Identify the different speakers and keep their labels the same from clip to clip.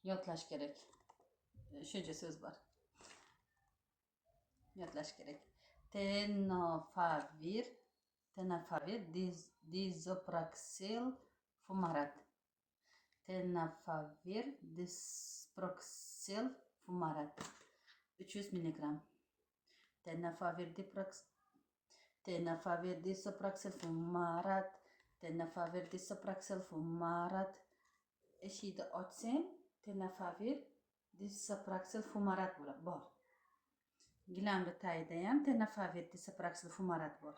Speaker 1: Yodlash kerak. Shuncha so'z bor. Yodlash kerak. Tenofovir, disoproxil fumarat. Tenofovir, disoproxil fumarat. 300 mg. Tenofovir, disoproxil fumarat. Tenofovir, disoproxil fumarat. Eshikni ochsang, tenofovir, disoproxil fumarat bor. Gilamli tagida ham tenofovir, disoproxil fumarat bor.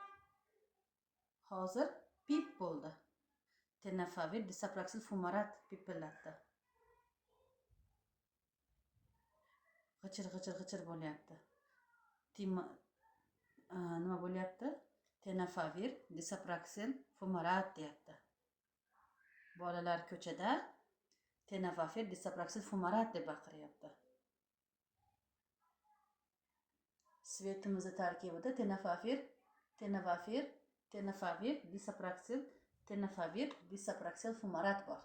Speaker 1: Hozir pip bo'ldi. Tenofovir, disoproxil fumarat pipillatdi. G'ijir bo'lyapti. Nima bo'lyapti? Tenofovir, disoproxil fumarat deyapti. Bolalar ko'chada tenofovir, disoproxil fumarat deb baqiryapti. Svetimizni tarkibida tenofovir, disoproxil fumarat bor.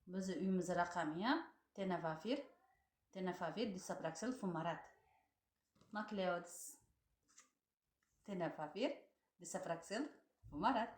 Speaker 1: Bizni uyimiz raqami ham tenofovir, disoproxil fumarat. Nima qilyapsiz? Tenofovir, disoproxil fumarat.